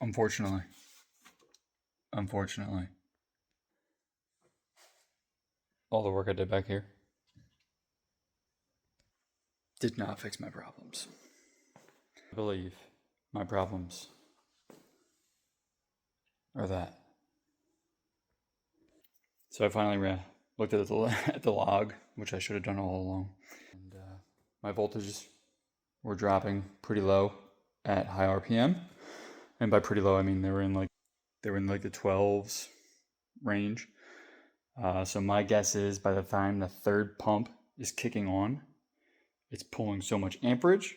Unfortunately. All the work I did back here did not fix my problems. I believe my problems are that. So I finally looked at the log, which I should have done all along. And my voltages were dropping pretty low at high RPM. And by pretty low, I mean they were in like the 12s range. So my guess is by the time the third pump is kicking on, it's pulling so much amperage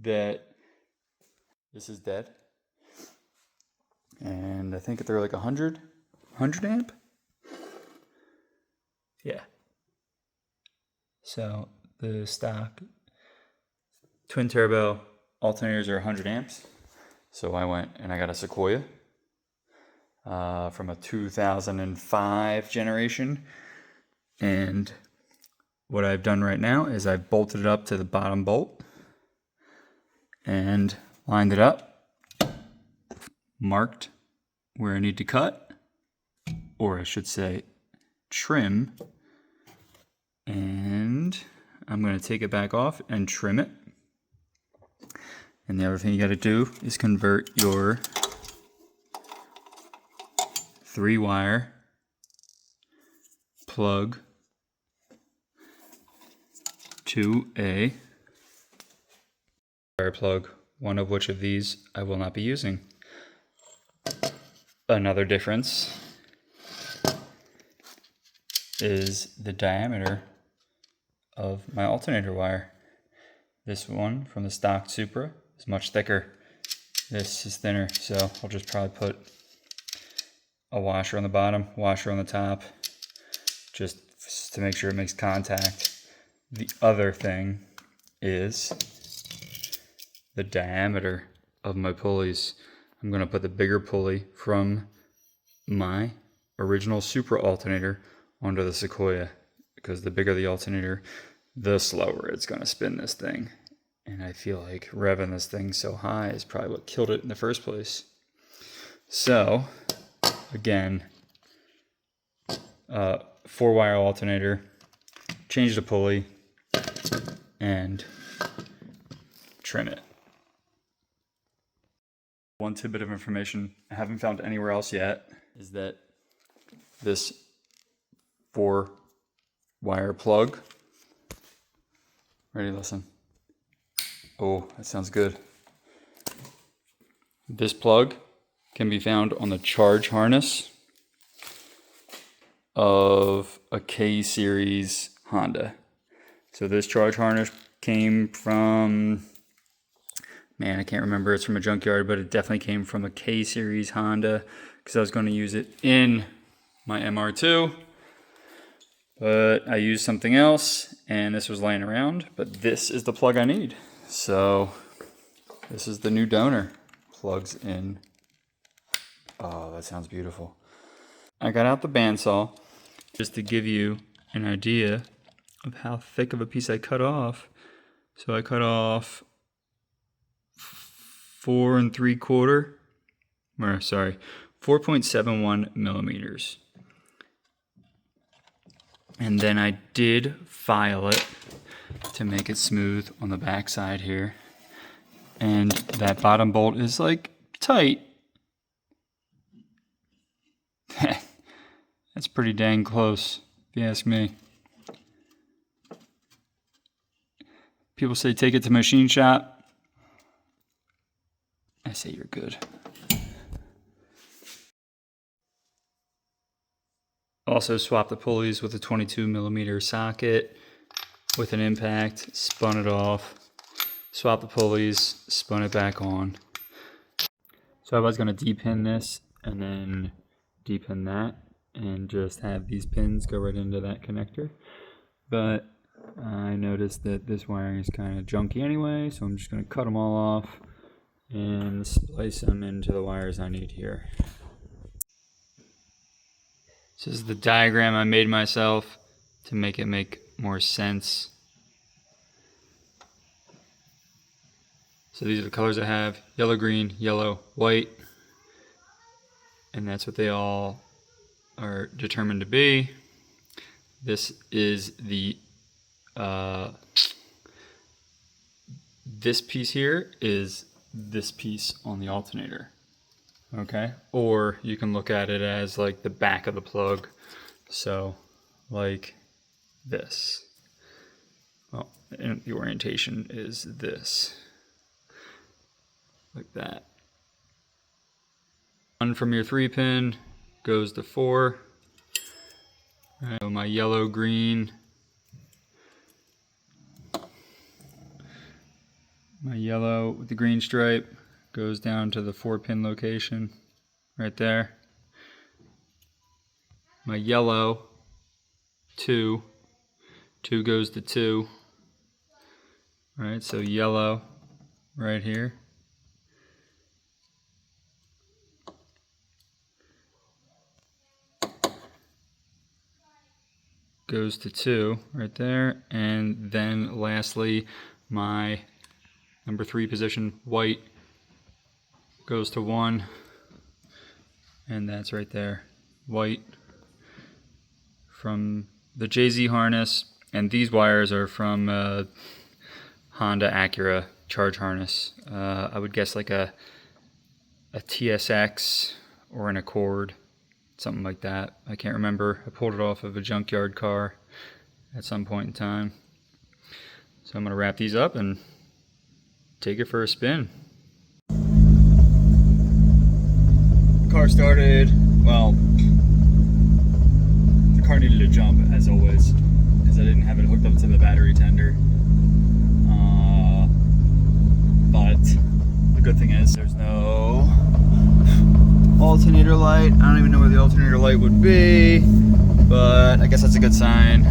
that this is dead. And I think they're like 100 amp. Yeah. So the stock twin turbo alternators are 100 amps. So I went and I got a Sequoia from a 2005 generation. And what I've done right now is I've bolted it up to the bottom bolt and lined it up, marked where I need to cut, or I should say trim, and I'm going to take it back off and trim it. And the other thing you got to do is convert your 3-wire plug to a wire plug, one of which of these I will not be using. Another difference is the diameter of my alternator wire. This one from the stock Supra is much thicker. This is thinner, so I'll just probably put a washer on the bottom, washer on the top, just to make sure it makes contact. The other thing is the diameter of my pulleys. I'm going to put the bigger pulley from my original Supra alternator onto the Sequoia, because the bigger the alternator, the slower it's going to spin this thing. And I feel like revving this thing so high is probably what killed it in the first place. So, again, 4-wire alternator, change the pulley, and trim it. One tidbit of information I haven't found anywhere else yet is that this 4-wire plug, ready, listen. Oh, that sounds good. This plug can be found on the charge harness of a K-series Honda. So this charge harness came from, man, I can't remember, it's from a junkyard, but it definitely came from a K-series Honda, because I was going to use it in my MR2, but I used something else, and this was laying around, but this is the plug I need. So this is the new donor. Plugs in. Oh, that sounds beautiful. I got out the bandsaw just to give you an idea of how thick of a piece I cut off. So I cut off 4.71 millimeters. And then I did file it to make it smooth on the back side here. And that bottom bolt is like tight. That's pretty dang close, if you ask me. People say take it to machine shop. I say you're good. Also swapped the pulleys with a 22 millimeter socket with an impact, spun it off, swapped the pulleys, spun it back on. So I was going to de-pin this and then de-pin that and just have these pins go right into that connector. But I noticed that this wiring is kind of junky anyway, so I'm just going to cut them all off and splice them into the wires I need here. This is the diagram I made myself to make it make more sense. So these are the colors I have: yellow, green, yellow, white. and that's what they all are determined to be. This is the this piece here is this piece on the alternator. Okay, or you can look at it as like the back of the plug, so like this. Well, and the orientation is this, like that. One from your 3-pin goes to 4. Right, so my yellow green, my yellow with the green stripe goes down to the 4-pin location right there. My yellow 2 goes to 2. All right, so yellow right here. Goes to 2 right there, and then lastly my number 3 position white goes to 1, and that's right there, white from the JZ harness. And these wires are from Honda Acura charge harness. I would guess like a TSX or an Accord, something like that. I can't remember. I pulled it off of a junkyard car at some point in time. So I'm going to wrap these up and take it for a spin. The car started, well, the car needed a jump as always, because I didn't have it hooked up to the battery tender. But the good thing is there's no alternator light. I don't even know where the alternator light would be, but I guess that's a good sign.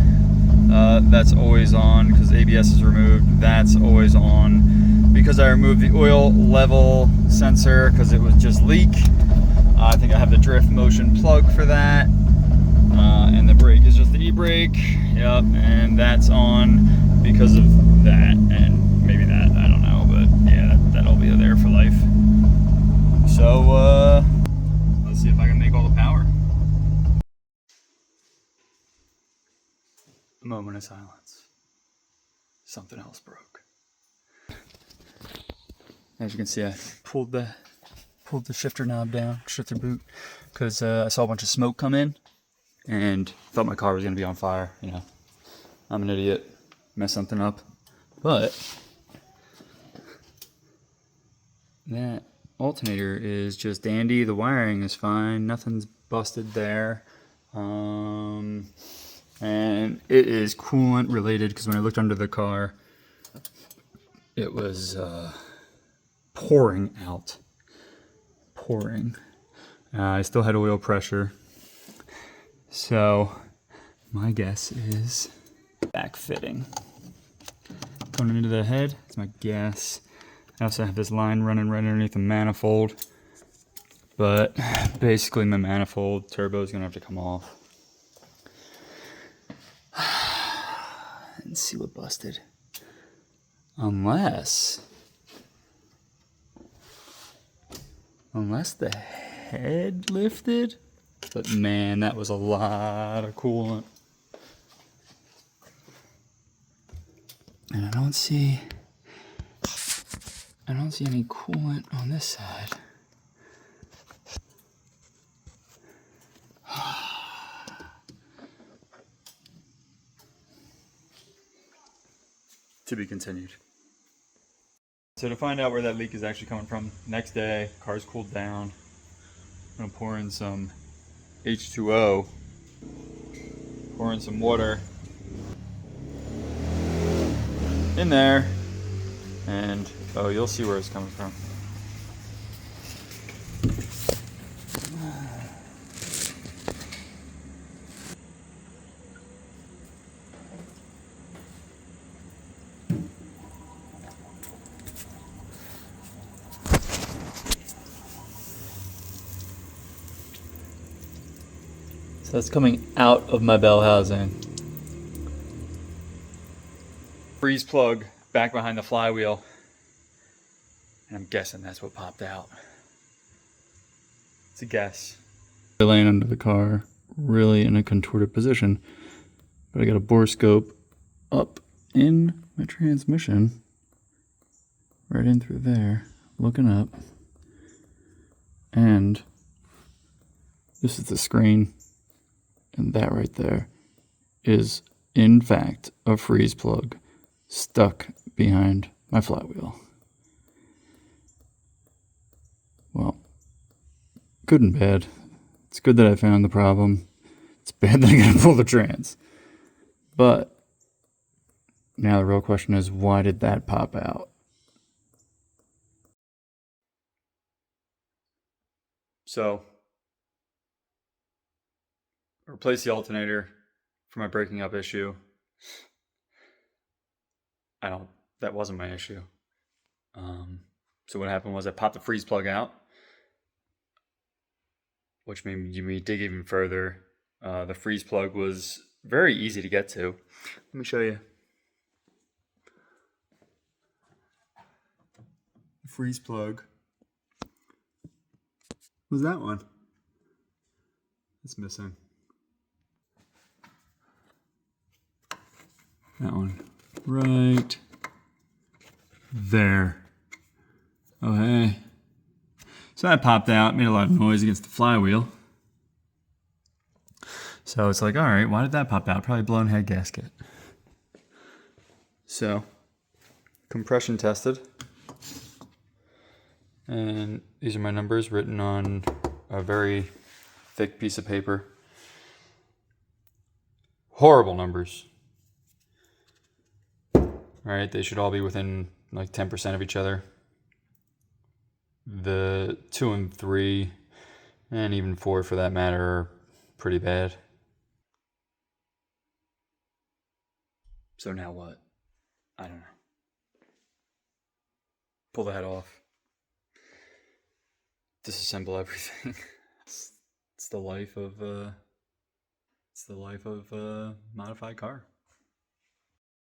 That's always on because ABS is removed. That's always on because I removed the oil level sensor because it was just leak. I think I have the drift motion plug for that. And the brake is just the e-brake. Yep, and that's on because of that, and maybe that, I don't know, but yeah, that'll be there for life. So, let's see if I can make all the power. A moment of silence. Something else broke. As you can see, I pulled the shifter knob down, shifter boot, because I saw a bunch of smoke come in and thought my car was going to be on fire. You know, I'm an idiot, mess something up. But that alternator is just dandy. The wiring is fine. Nothing's busted there. And it is coolant related because when I looked under the car, it was pouring out. Pouring. I still had oil pressure. So my guess is back fitting. Going into the head, it's my guess. I also have this line running right underneath the manifold. But basically my manifold turbo is going to have to come off. And see what busted. Unless the head lifted. But man, that was a lot of coolant. And I don't see any coolant on this side. To be continued. So to find out where that leak is actually coming from, next day, car's cooled down. I'm gonna pour in some H2O, pour in some water in there, and oh, you'll see where it's coming from. So that's coming out of my bell housing. Freeze plug back behind the flywheel. And I'm guessing that's what popped out. It's a guess. laying under the car, really in a contorted position. But I got a bore scope up in my transmission, right in through there, looking up. And this is the screen, and that right there is, in fact, a freeze plug stuck behind my flywheel. Well, good and bad. It's good that I found the problem. It's bad that I gotta pull the trans. But now the real question is, why did that pop out? So, replace the alternator for my breaking up issue. That wasn't my issue. So what happened was I popped the freeze plug out, which made me dig even further. The freeze plug was very easy to get to. Let me show you. The freeze plug was that one. It's missing. That one. Right there. Oh, hey. So that popped out, made a lot of noise against the flywheel. So it's like, all right, why did that pop out? Probably blown head gasket. So, compression tested. And these are my numbers written on a very thick piece of paper. Horrible numbers. Right, they should all be within like 10% of each other. The 2 and 3, and even 4 for that matter, are pretty bad. So now what? I don't know. Pull the head off. Disassemble everything. It's the life of a modified car.